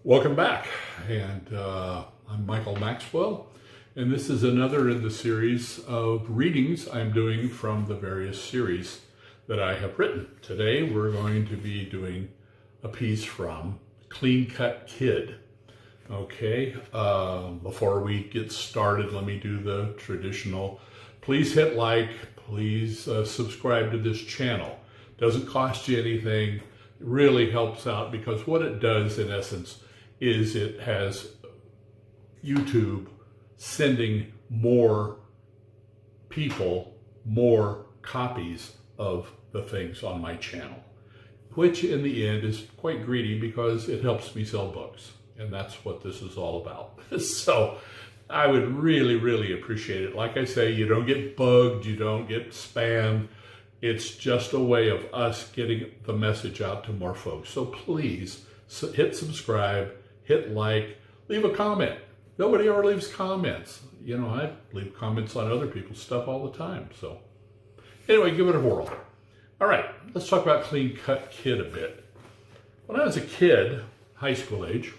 Welcome back, and I'm Micheal Maxwell, and this is another in the series of readings I'm doing from the various series that I have written. Today we're going to be doing a piece from Clean Cut Kid. Okay, before we get started, let me do the traditional. Please hit like, please subscribe to this channel. Doesn't cost you anything. It really helps out because what it does in essence is it has YouTube sending more people more copies of the things on my channel, which in the end is quite greedy because it helps me sell books. And that's what this is all about. So I would really appreciate it. Like I say, you don't get bugged, you don't get spammed. It's just a way of us getting the message out to more folks. So please hit subscribe, hit like, leave a comment. Nobody ever leaves comments. You know, I leave comments on other people's stuff all the time. So anyway, give it a whirl. All right, let's talk about Clean Cut Kid a bit. When I was a kid, high school age,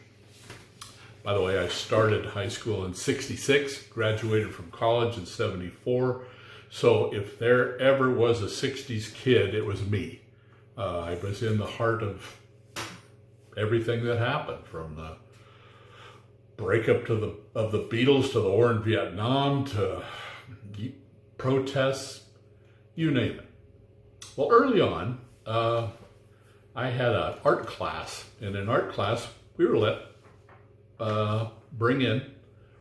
by the way, I started high school in '66, graduated from college in '74. So if there ever was a 60s kid, it was me. I was in the heart of everything that happened, from the breakup of the Beatles to the war in Vietnam to protests, you name it. Well, early on, I had an art class, and in art class, we were let bring in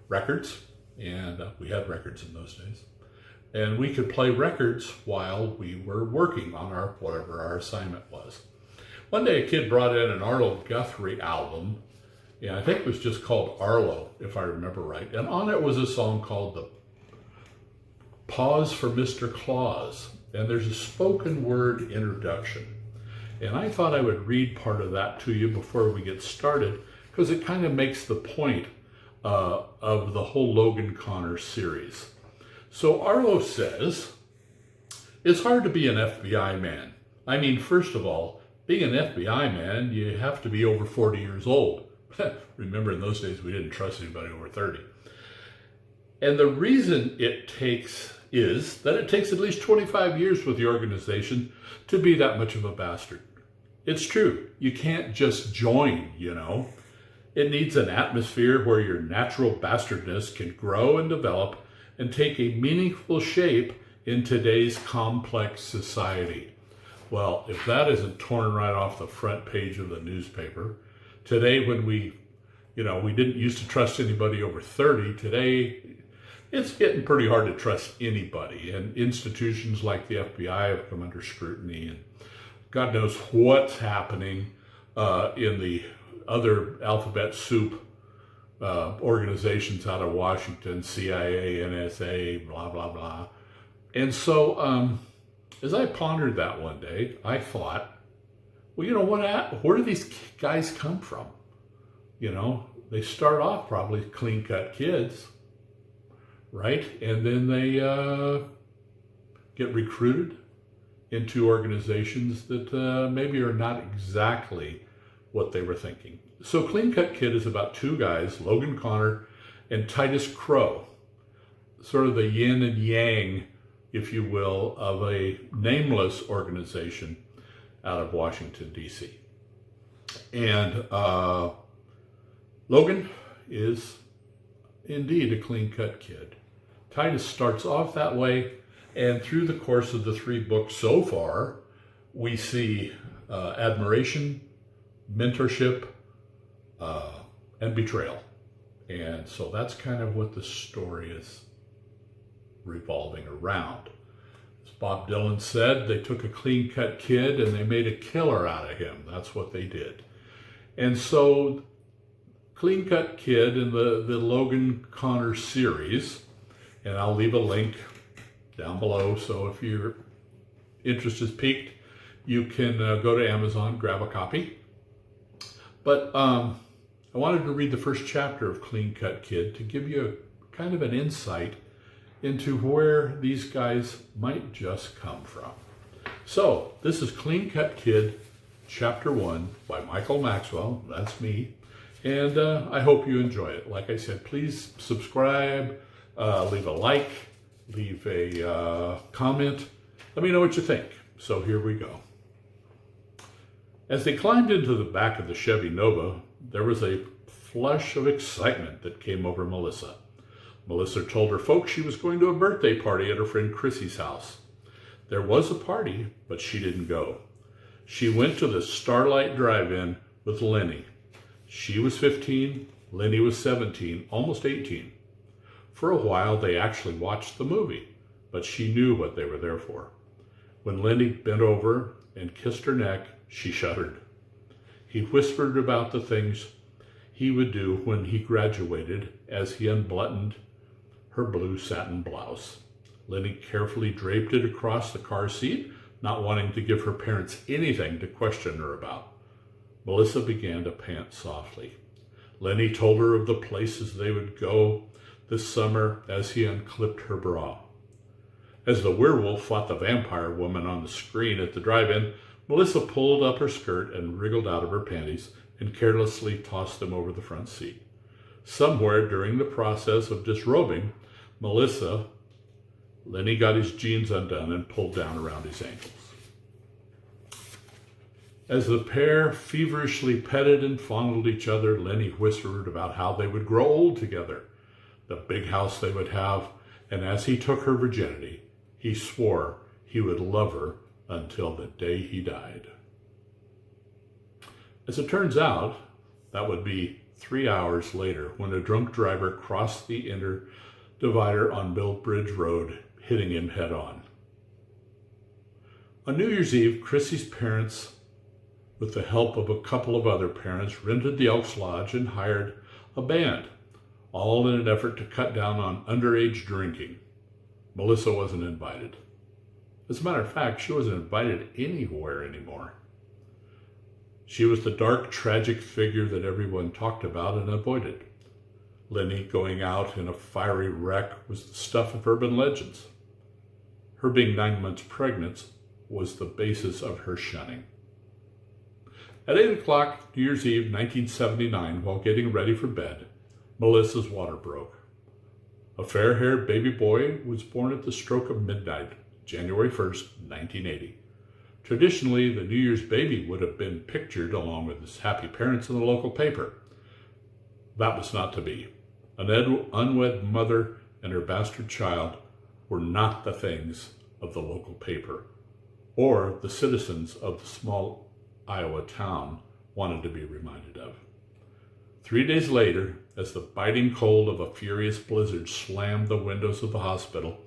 records, and we had records in those days. And we could play records while we were working on whatever our assignment was. One day a kid brought in an Arlo Guthrie album, and I think it was just called Arlo, if I remember right. And on it was a song called the Pause for Mr. Claus. And there's a spoken word introduction. And I thought I would read part of that to you before we get started, because it kind of makes the point of the whole Logan Connor series. So Arlo says, it's hard to be an FBI man. I mean, first of all, being an FBI man, you have to be over 40 years old. Remember, in those days, we didn't trust anybody over 30. And the reason it takes is that it takes at least 25 years with the organization to be that much of a bastard. It's true. You can't just join, you know. It needs an atmosphere where your natural bastardness can grow and develop and take a meaningful shape in today's complex society. Well, if that isn't torn right off the front page of the newspaper, today when we didn't used to trust anybody over 30, today it's getting pretty hard to trust anybody. And institutions like the FBI have come under scrutiny, and God knows what's happening in the other alphabet soup organizations out of Washington, CIA, NSA, blah, blah, blah. And so as I pondered that one day, I thought, well, you know, where do these guys come from? You know, they start off probably clean-cut kids, right? And then they get recruited into organizations that maybe are not exactly what they were thinking. So Clean Cut Kid is about two guys, Logan Connor and Titus Crow, sort of the yin and yang, if you will, of a nameless organization out of Washington, D.C. And Logan is indeed a clean-cut kid. Titus starts off that way, and through the course of the 3 books so far, we see admiration, mentorship, and betrayal. And so that's kind of what the story is revolving around. As Bob Dylan said, they took a clean-cut kid and they made a killer out of him. That's what they did. And so Clean Cut Kid in the Logan Connor series, and I'll leave a link down below, so if your interest is piqued, you can go to Amazon, grab a copy. But I wanted to read the first chapter of Clean Cut Kid to give you kind of an insight into where these guys might just come from. So this is Clean Cut Kid, Chapter 1 by Micheal Maxwell, that's me, And I hope you enjoy it. Like I said, please subscribe, leave a like, leave a comment. Let me know what you think. So here we go. As they climbed into the back of the Chevy Nova, there was a flush of excitement that came over Melissa. Melissa told her folks she was going to a birthday party at her friend Chrissy's house. There was a party, but she didn't go. She went to the Starlight Drive-In with Lenny. She was 15, Lenny was 17, almost 18. For a while, they actually watched the movie, but she knew what they were there for. When Lenny bent over and kissed her neck, she shuddered. He whispered about the things he would do when he graduated as he unbuttoned her blue satin blouse. Lenny carefully draped it across the car seat, not wanting to give her parents anything to question her about. Melissa began to pant softly. Lenny told her of the places they would go this summer as he unclipped her bra. As the werewolf fought the vampire woman on the screen at the drive-in, Melissa pulled up her skirt and wriggled out of her panties and carelessly tossed them over the front seat. Somewhere during the process of disrobing, Lenny got his jeans undone and pulled down around his ankles. As the pair feverishly petted and fondled each other, Lenny whispered about how they would grow old together, the big house they would have, and as he took her virginity, he swore he would love her until the day he died. As it turns out, that would be 3 hours later when a drunk driver crossed the inner divider on Millbridge Road, hitting him head on. On New Year's Eve, Chrissy's parents, with the help of a couple of other parents, rented the Elks Lodge and hired a band, all in an effort to cut down on underage drinking. Melissa wasn't invited. As a matter of fact, she wasn't invited anywhere anymore. She was the dark, tragic figure that everyone talked about and avoided. Lenny going out in a fiery wreck was the stuff of urban legends. Her being 9 months pregnant was the basis of her shunning. At 8 o'clock, New Year's Eve, 1979, while getting ready for bed, Melissa's water broke. A fair-haired baby boy was born at the stroke of midnight, January 1st, 1980. Traditionally, the New Year's baby would have been pictured along with his happy parents in the local paper. That was not to be. An unwed mother and her bastard child were not the things of the local paper, or the citizens of the small Iowa town wanted to be reminded of. 3 days later, as the biting cold of a furious blizzard slammed the windows of the hospital,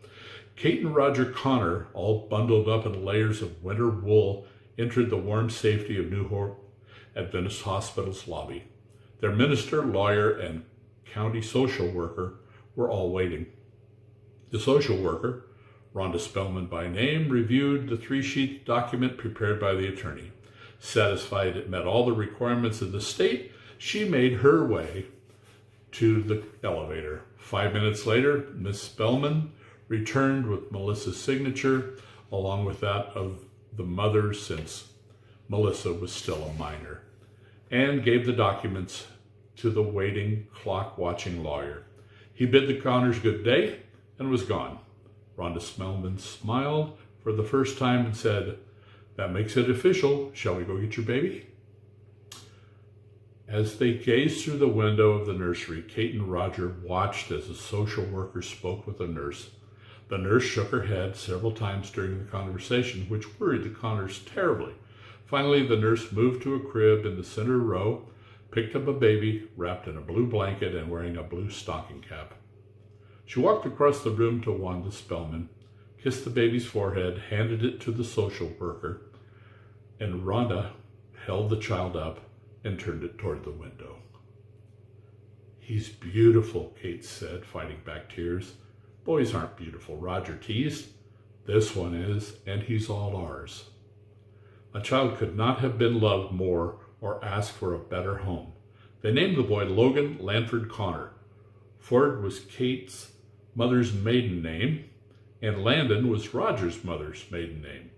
Kate and Roger Connor, all bundled up in layers of winter wool, entered the warm safety of New Hope Adventist Hospital's lobby. Their minister, lawyer, and county social worker were all waiting. The social worker, Rhonda Spellman by name, reviewed the 3-sheet document prepared by the attorney. Satisfied it met all the requirements of the state, she made her way to the elevator. 5 minutes later, Miss Spellman returned with Melissa's signature, along with that of the mother, since Melissa was still a minor, and gave the documents to the waiting, clock-watching lawyer. He bid the Connors good day and was gone. Rhonda Spellman smiled for the first time and said, "That makes it official. Shall we go get your baby?" As they gazed through the window of the nursery, Kate and Roger watched as the social worker spoke with the nurse. The nurse shook her head several times during the conversation, which worried the Connors terribly. Finally, the nurse moved to a crib in the center row, picked up a baby wrapped in a blue blanket and wearing a blue stocking cap. She walked across the room to Wanda Spellman, kissed the baby's forehead, handed it to the social worker, and Rhonda held the child up and turned it toward the window. "He's beautiful," Kate said, fighting back tears. "Boys aren't beautiful," Roger teased. "This one is, and he's all ours." A child could not have been loved more or asked for a better home. They named the boy Logan Lanford Connor. Ford was Kate's mother's maiden name, and Landon was Roger's mother's maiden name.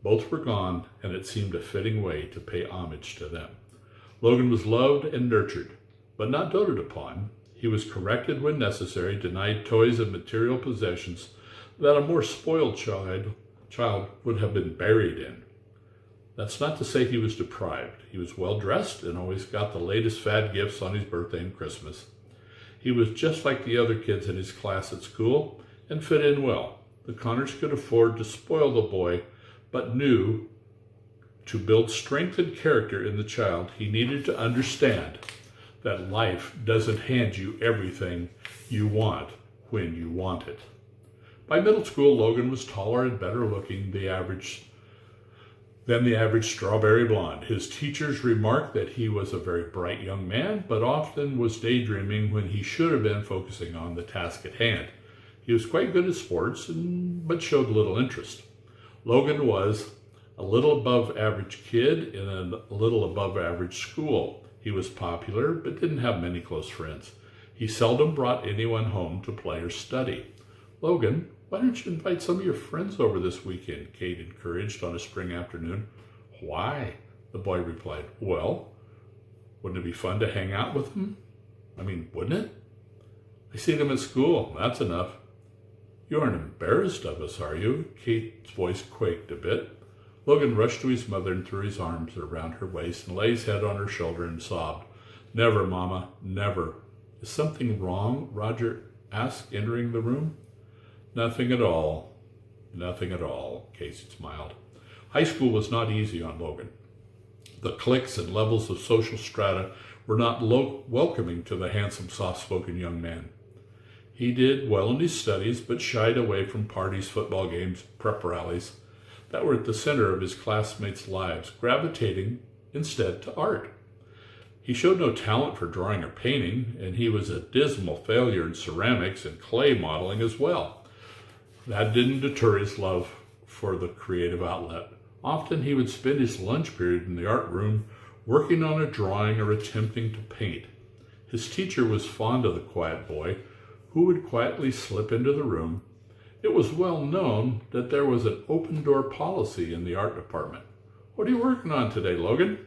Both were gone, and it seemed a fitting way to pay homage to them. Logan was loved and nurtured, but not doted upon. He was corrected when necessary, denied toys and material possessions that a more spoiled child would have been buried in. That's not to say he was deprived. He was well dressed and always got the latest fad gifts on his birthday and Christmas. He was just like the other kids in his class at school and fit in well. The Connors could afford to spoil the boy, but knew to build strength and character in the child, he needed to understand that life doesn't hand you everything you want when you want it. By middle school, Logan was taller and better looking than the average strawberry blonde. His teachers remarked that he was a very bright young man, but often was daydreaming when he should have been focusing on the task at hand. He was quite good at sports, but showed little interest. Logan was a little above average kid in a little above average school. He was popular, but didn't have many close friends. He seldom brought anyone home to play or study. "Logan, why don't you invite some of your friends over this weekend?" Kate encouraged on a spring afternoon. "Why?" the boy replied. "Well, wouldn't it be fun to hang out with them? Wouldn't it? I see them at school. That's enough." "You aren't embarrassed of us, are you?" Kate's voice quaked a bit. Logan rushed to his mother and threw his arms around her waist and lay his head on her shoulder and sobbed. "Never, Mama, never." "Is something wrong?" Roger asked, entering the room. "Nothing at all. Nothing at all," Casey smiled. High school was not easy on Logan. The cliques and levels of social strata were not welcoming to the handsome, soft-spoken young man. He did well in his studies, but shied away from parties, football games, prep rallies that were at the center of his classmates' lives, gravitating instead to art. He showed no talent for drawing or painting, and he was a dismal failure in ceramics and clay modeling as well. That didn't deter his love for the creative outlet. Often he would spend his lunch period in the art room working on a drawing or attempting to paint. His teacher was fond of the quiet boy, who would quietly slip into the room. It was well known that there was an open-door policy in the art department. "What are you working on today, Logan?"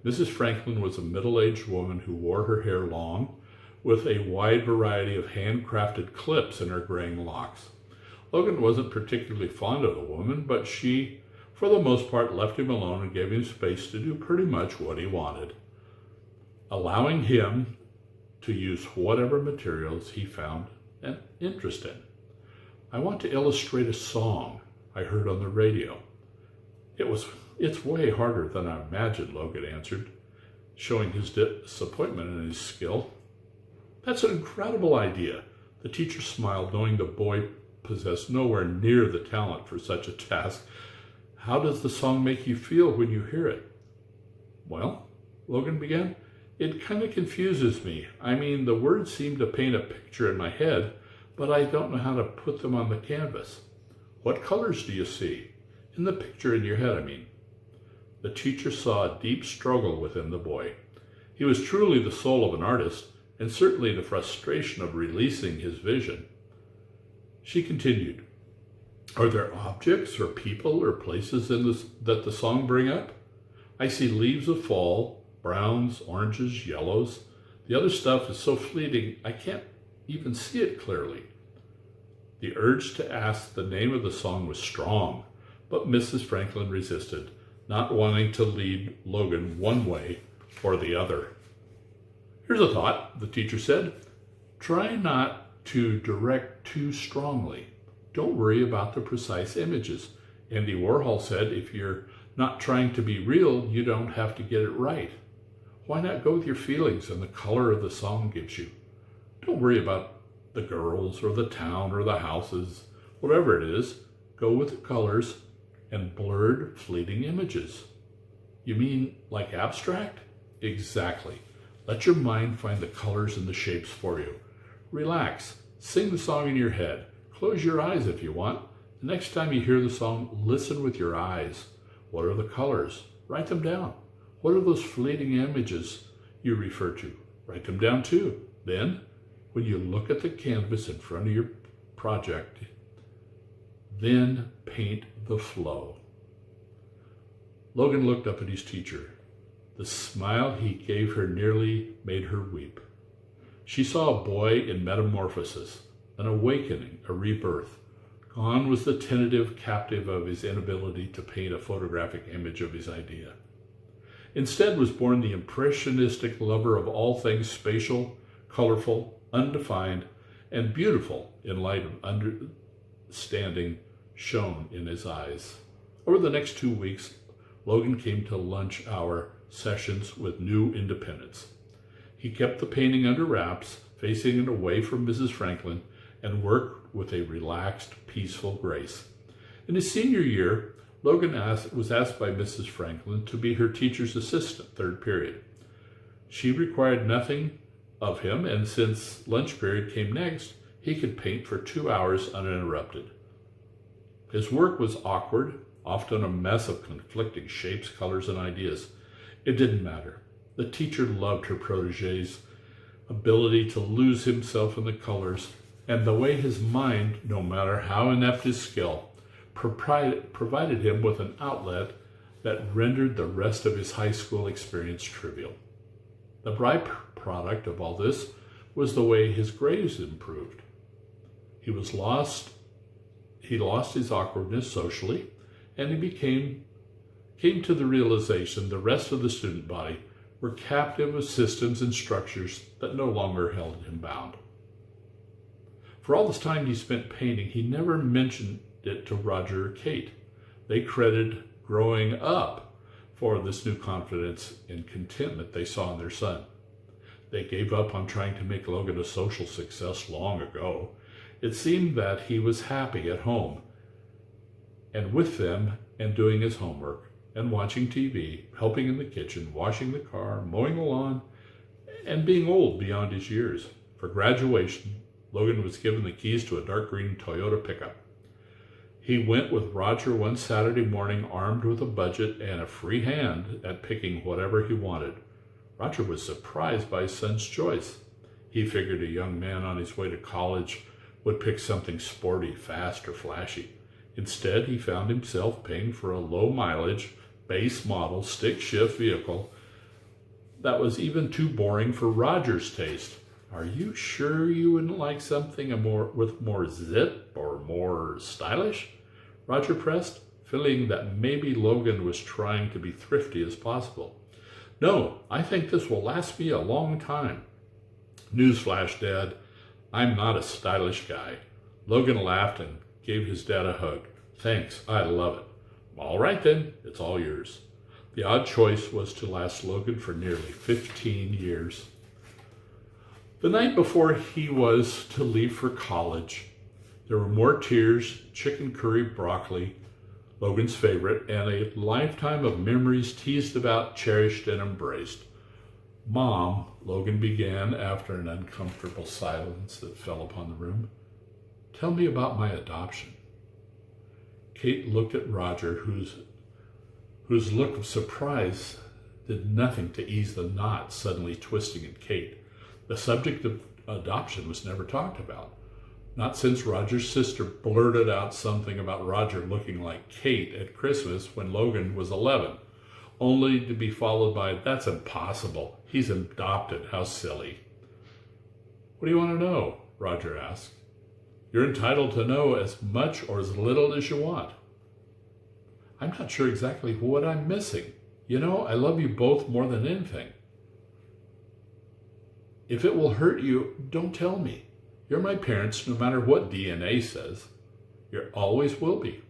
Mrs. Franklin was a middle-aged woman who wore her hair long, with a wide variety of handcrafted clips in her graying locks. Logan wasn't particularly fond of the woman, but she, for the most part, left him alone and gave him space to do pretty much what he wanted, allowing him to use whatever materials he found an interest in. "I want to illustrate a song I heard on the radio." It's way harder than I imagined," Logan answered, showing his disappointment in his skill. "That's an incredible idea." The teacher smiled, knowing the boy possessed nowhere near the talent for such a task. "How does the song make you feel when you hear it?" "Well," Logan began, "it kind of confuses me. The words seem to paint a picture in my head, but I don't know how to put them on the canvas." "What colors do you see? In the picture in your head, The teacher saw a deep struggle within the boy. He was truly the soul of an artist, and certainly the frustration of releasing his vision. She continued, "Are there objects or people or places that the song bring up? I see leaves of fall, browns, oranges, yellows. The other stuff is so fleeting I can't even see it clearly." The urge to ask the name of the song was strong, but Mrs. Franklin resisted, not wanting to lead Logan one way or the other. "Here's a thought," the teacher said. "Try not to direct too strongly. Don't worry about the precise images. Andy Warhol said if you're not trying to be real, you don't have to get it right. Why not go with your feelings and the color of the song gives you? Don't worry about the girls or the town or the houses. Whatever it is, go with the colors and blurred, fleeting images." "You mean like abstract?" "Exactly. Let your mind find the colors and the shapes for you. Relax. Sing the song in your head. Close your eyes if you want. The next time you hear the song, listen with your eyes. What are the colors? Write them down. What are those fleeting images you refer to? Write them down too. Then, when you look at the canvas in front of your project, then paint the flow." Logan looked up at his teacher. The smile he gave her nearly made her weep. She saw a boy in metamorphosis, an awakening, a rebirth. Gone was the tentative captive of his inability to paint a photographic image of his idea. Instead was born the impressionistic lover of all things spatial, colorful, undefined, and beautiful in light of understanding shone in his eyes. Over the next 2 weeks, Logan came to lunch hour sessions with new independence. He kept the painting under wraps, facing it away from Mrs. Franklin, and worked with a relaxed, peaceful grace. In his senior year, Logan was asked by Mrs. Franklin to be her teacher's assistant, third period. She required nothing of him, and since lunch period came next, he could paint for 2 hours uninterrupted. His work was awkward, often a mess of conflicting shapes, colors, and ideas. It didn't matter. The teacher loved her protege's ability to lose himself in the colors, and the way his mind, no matter how inept his skill, provided him with an outlet that rendered the rest of his high school experience trivial. The byproduct of all this was the way his grades improved. He lost his awkwardness socially, and he came to the realization the rest of the student body were captive of systems and structures that no longer held him bound. For all this time he spent painting, he never mentioned it to Roger or Kate. They credited growing up for this new confidence and contentment they saw in their son. They gave up on trying to make Logan a social success long ago. It seemed that he was happy at home and with them and doing his homework and watching TV, helping in the kitchen, washing the car, mowing the lawn, and being old beyond his years. For graduation, Logan was given the keys to a dark green Toyota pickup. He went with Roger one Saturday morning armed with a budget and a free hand at picking whatever he wanted. Roger was surprised by his son's choice. He figured a young man on his way to college would pick something sporty, fast, or flashy. Instead, he found himself paying for a low-mileage, base model, stick-shift vehicle that was even too boring for Roger's taste. Are you sure you wouldn't like something with more zip or more stylish? Roger pressed, feeling that maybe Logan was trying to be thrifty as possible. No, I think this will last me a long time. Newsflash, Dad, I'm not a stylish guy. Logan laughed and gave his dad a hug. Thanks, I love it. All right then, it's all yours. The odd choice was to last Logan for nearly 15 years. The night before he was to leave for college, there were more tears, chicken curry broccoli, Logan's favorite, and a lifetime of memories teased about, cherished, and embraced. Mom, Logan began after an uncomfortable silence that fell upon the room, tell me about my adoption. Kate looked at Roger, whose look of surprise did nothing to ease the knot suddenly twisting in Kate. The subject of adoption was never talked about, not since Roger's sister blurted out something about Roger looking like Kate at Christmas when Logan was 11, only to be followed by, that's impossible. He's adopted. How silly. What do you want to know? Roger asked. You're entitled to know as much or as little as you want. I'm not sure exactly what I'm missing. You know, I love you both more than anything. If it will hurt you, don't tell me. You're my parents no matter what DNA says. You always will be.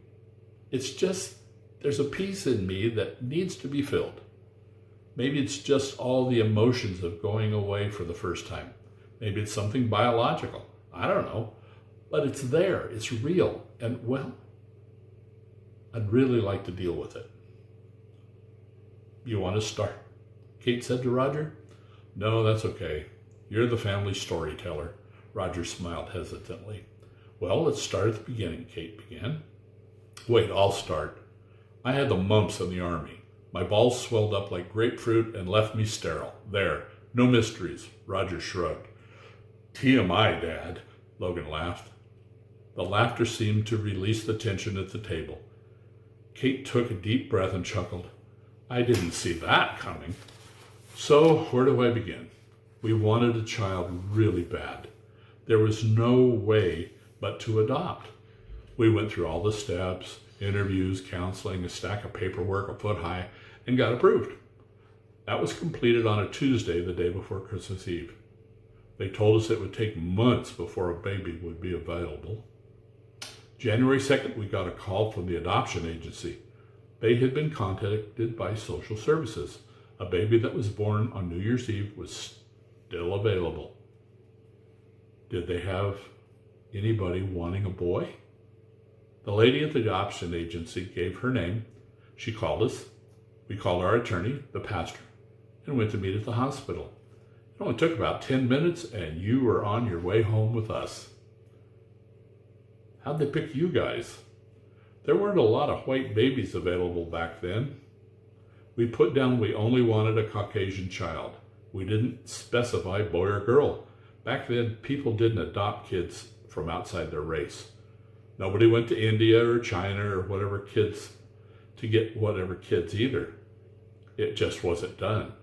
It's just there's a piece in me that needs to be filled. Maybe it's just all the emotions of going away for the first time. Maybe it's something biological. I don't know. But it's there. It's real. And, well, I'd really like to deal with it. You want to start? Kate said to Roger. No, that's okay. You're the family storyteller. Roger smiled hesitantly. Well, let's start at the beginning, Kate began. Wait, I'll start. I had the mumps in the army. My balls swelled up like grapefruit and left me sterile. There, no mysteries. Roger shrugged. TMI, Dad, Logan laughed. The laughter seemed to release the tension at the table. Kate took a deep breath and chuckled. I didn't see that coming. So where do I begin? We wanted a child really bad. There was no way but to adopt. We went through all the steps, interviews, counseling, a stack of paperwork a foot high, and got approved. That was completed on a Tuesday, the day before Christmas Eve. They told us it would take months before a baby would be available. January 2nd, we got a call from the adoption agency. They had been contacted by social services. A baby that was born on New Year's Eve was still available. Did they have anybody wanting a boy? The lady at the adoption agency gave her name. She called us. We called our attorney, the pastor, and went to meet at the hospital. It only took about 10 minutes, and you were on your way home with us. How'd they pick you guys? There weren't a lot of white babies available back then. We put down we only wanted a Caucasian child. We didn't specify boy or girl. Back then, people didn't adopt kids from outside their race. Nobody went to India or China or whatever kids to get whatever kids either. It just wasn't done.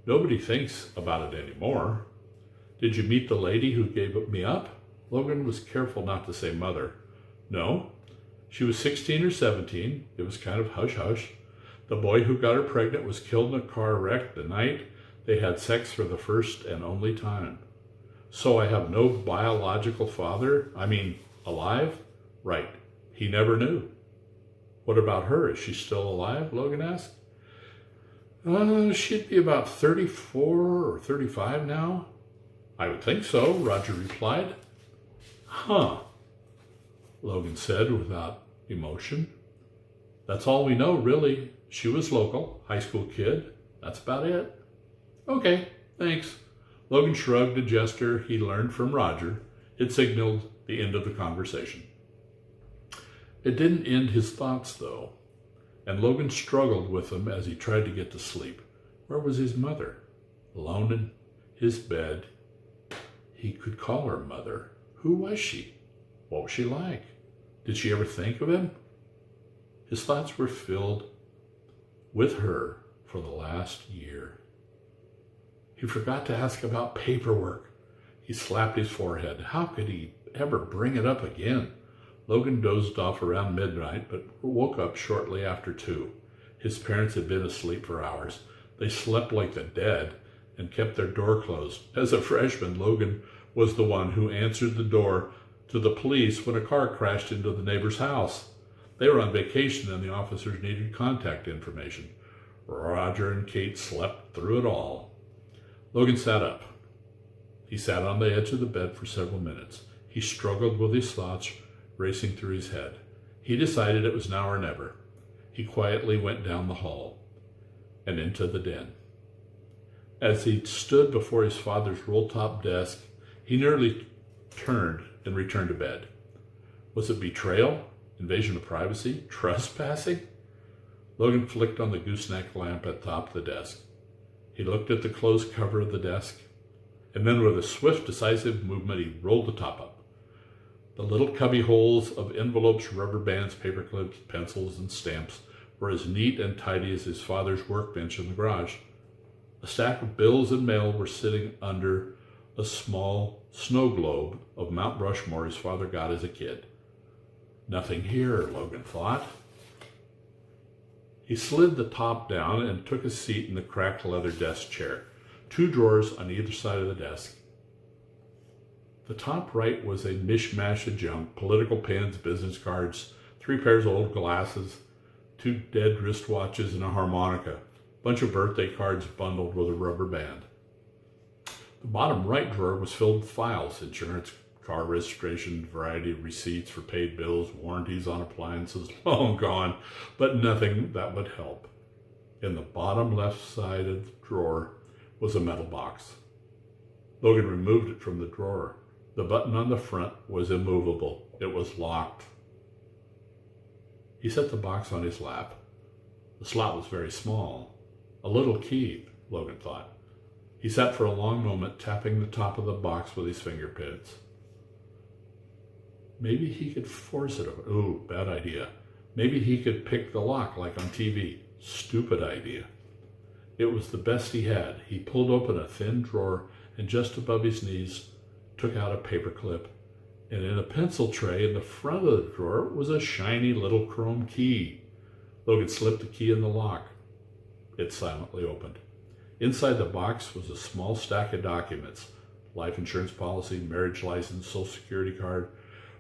Nobody thinks about it anymore. Did you meet the lady who gave me up? Logan was careful not to say mother. No, she was 16 or 17. It was kind of hush-hush. The boy who got her pregnant was killed in a car wreck the night they had sex for the first and only time. So I have no biological father? Alive? Right. He never knew. What about her? Is she still alive? Logan asked. She'd be about 34 or 35 now. I would think so, Roger replied. Huh, Logan said without emotion. That's all we know, really. She was local, high school kid. That's about it. Okay, thanks. Logan shrugged a gesture he learned from Roger. It signaled the end of the conversation. It didn't end his thoughts, though, and Logan struggled with them as he tried to get to sleep. Where was his mother? Alone in his bed. He could call her mother. Who was she? What was she like? Did she ever think of him? His thoughts were filled with her for the last year. He forgot to ask about paperwork. He slapped his forehead. How could he ever bring it up again? Logan dozed off around midnight, but woke up shortly after 2. His parents had been asleep for hours. They slept like the dead and kept their door closed. As a freshman, Logan was the one who answered the door to the police when a car crashed into the neighbor's house. They were on vacation and the officers needed contact information. Roger and Kate slept through it all. Logan sat up. He sat on the edge of the bed for several minutes. He struggled with his thoughts racing through his head. He decided it was now or never. He quietly went down the hall and into the den. As he stood before his father's roll-top desk, he nearly turned and returned to bed. Was it betrayal? Invasion of privacy? Trespassing? Logan flicked on the gooseneck lamp at the top of the desk. He looked at the closed cover of the desk, and then with a swift, decisive movement, he rolled the top up. The little cubby holes of envelopes, rubber bands, paper clips, pencils, and stamps were as neat and tidy as his father's workbench in the garage. A stack of bills and mail were sitting under a small snow globe of Mount Rushmore his father got as a kid. Nothing here, Logan thought. He slid the top down and took a seat in the cracked leather desk chair. 2 drawers on either side of the desk. The top right was a mishmash of junk, political pens, business cards, 3 pairs of old glasses, 2 dead wristwatches, and a harmonica. A bunch of birthday cards bundled with a rubber band. The bottom right drawer was filled with files, insurance, car registration, variety of receipts for paid bills, warranties on appliances, long gone, but nothing that would help. In the bottom left side of the drawer was a metal box. Logan removed it from the drawer. The button on the front was immovable. It was locked. He set the box on his lap. The slot was very small. A little key, Logan thought. He sat for a long moment, tapping the top of the box with his fingertips. Maybe he could force it open. Ooh, bad idea. Maybe he could pick the lock like on TV. Stupid idea. It was the best he had. He pulled open a thin drawer and just above his knees took out a paper clip. And in a pencil tray in the front of the drawer was a shiny little chrome key. Logan slipped the key in the lock. It silently opened. Inside the box was a small stack of documents: life insurance policy, marriage license, social security card,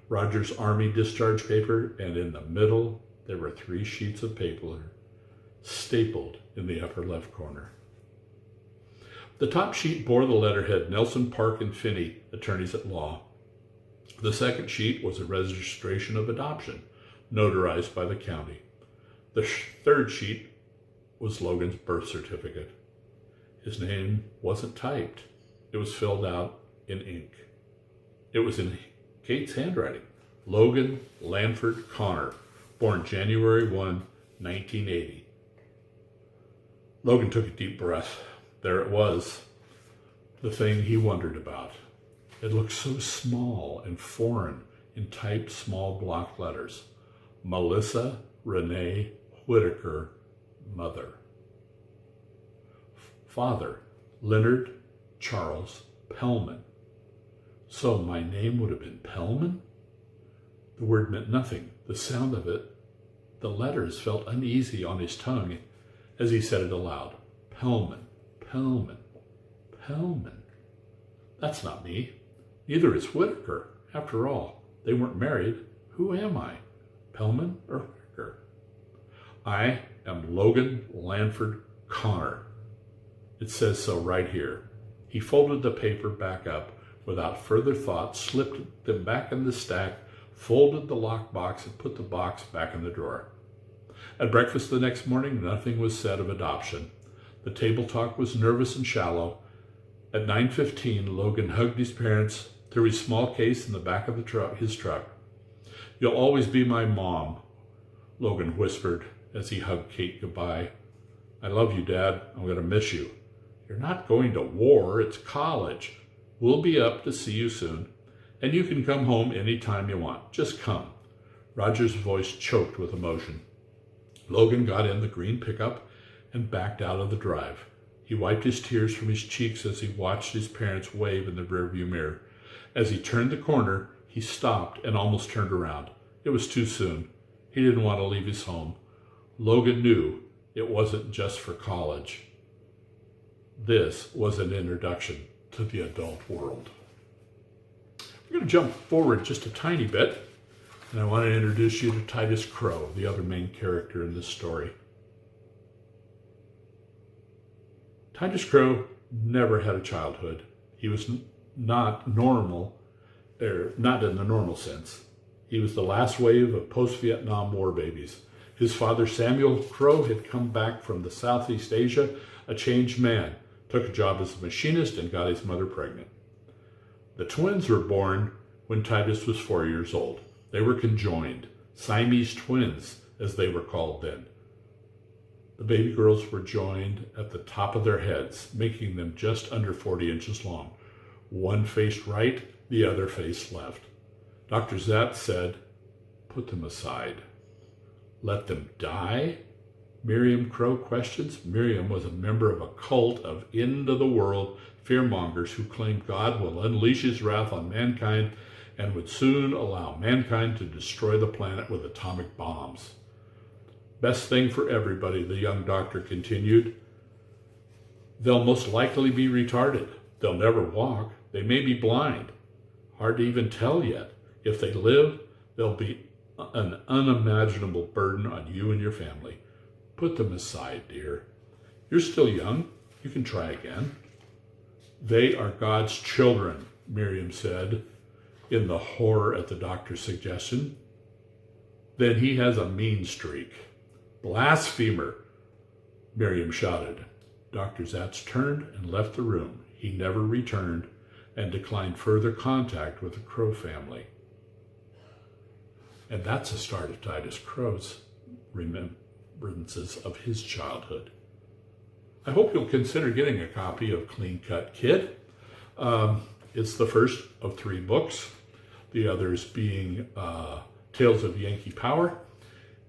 Roger's Army discharge paper, and in the middle there were 3 sheets of paper stapled in the upper left corner. The top sheet bore the letterhead Nelson, Park, and Finney, attorneys at law. The second sheet was a registration of adoption, notarized by the county. The third sheet was Logan's birth certificate. His name wasn't typed. It was filled out in ink. It was in Kate's handwriting. Logan Lanford Connor, born January 1, 1980. Logan took a deep breath. There it was, the thing he wondered about. It looked so small and foreign in typed small block letters. Melissa Renee Whitaker, mother. Father, Leonard Charles Pellman. So my name would have been Pellman? The word meant nothing. The sound of it, the letters felt uneasy on his tongue as he said it aloud. Pellman, Pellman, Pellman. That's not me. Neither is Whitaker. After all, they weren't married. Who am I? Pellman or Whitaker? I am Logan Lanford Connor. It says so right here. He folded the paper back up without further thought, slipped them back in the stack, folded the lockbox, and put the box back in the drawer. At breakfast the next morning, nothing was said of adoption. The table talk was nervous and shallow. At 9:15, Logan hugged his parents, threw his small case in the back of his truck. You'll always be my mom, Logan whispered as he hugged Kate goodbye. I love you, Dad. I'm going to miss you. You're not going to war. It's college. We'll be up to see you soon, and you can come home any time you want. Just come. Roger's voice choked with emotion. Logan got in the green pickup and backed out of the drive. He wiped his tears from his cheeks as he watched his parents wave in the rearview mirror. As he turned the corner, he stopped and almost turned around. It was too soon. He didn't want to leave his home. Logan knew it wasn't just for college. This was an introduction to the adult world. We're going to jump forward just a tiny bit, and I want to introduce you to Titus Crow, the other main character in this story. Titus Crow never had a childhood. He was not normal, or not in the normal sense. He was the last wave of post-Vietnam War babies. His father, Samuel Crow, had come back from the Southeast Asia, a changed man, took a job as a machinist, and got his mother pregnant. The twins were born when Titus was 4 years old. They were conjoined, Siamese twins, as they were called then. The baby girls were joined at the top of their heads, making them just under 40 inches long. One faced right, the other faced left. Dr. Zapp said, "Put them aside." Let them die? Miriam Crow questions. Miriam was a member of a cult of end-of-the-world fearmongers who claimed God will unleash his wrath on mankind and would soon allow mankind to destroy the planet with atomic bombs. Best thing for everybody, the young doctor continued. They'll most likely be retarded. They'll never walk. They may be blind. Hard to even tell yet. If they live, they'll be an unimaginable burden on you and your family. Put them aside, dear. You're still young. You can try again. They are God's children, Miriam said, in the horror at the doctor's suggestion. Then he has a mean streak. Blasphemer, Miriam shouted. Dr. Zatz turned and left the room. He never returned and declined further contact with the Crow family. And that's the start of Titus Crow's remembrances of his childhood. I hope you'll consider getting a copy of Clean Cut Kid. It's the first of 3 books, the others being Tales of Yankee Power,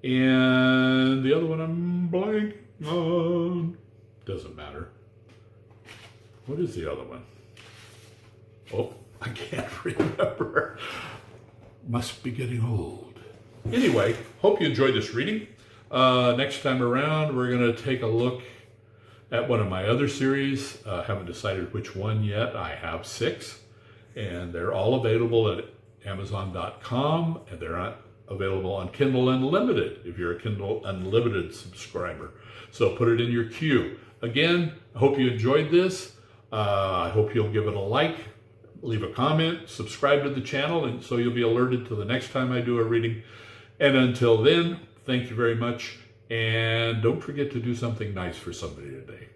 and the other one I'm blanking on. doesn't matter. What is the other one? Oh, I can't remember. Must be getting old. Anyway, hope you enjoyed this reading. Next time around, we're going to take a look at one of my other series. Haven't decided which one yet. I have 6, and they're all available at Amazon.com, and they're available on Kindle Unlimited if you're a Kindle Unlimited subscriber. So put it in your queue. Again, I hope you enjoyed this. I hope you'll give it a like, leave a comment, subscribe to the channel, and so you'll be alerted to the next time I do a reading. And until then, thank you very much, and don't forget to do something nice for somebody today.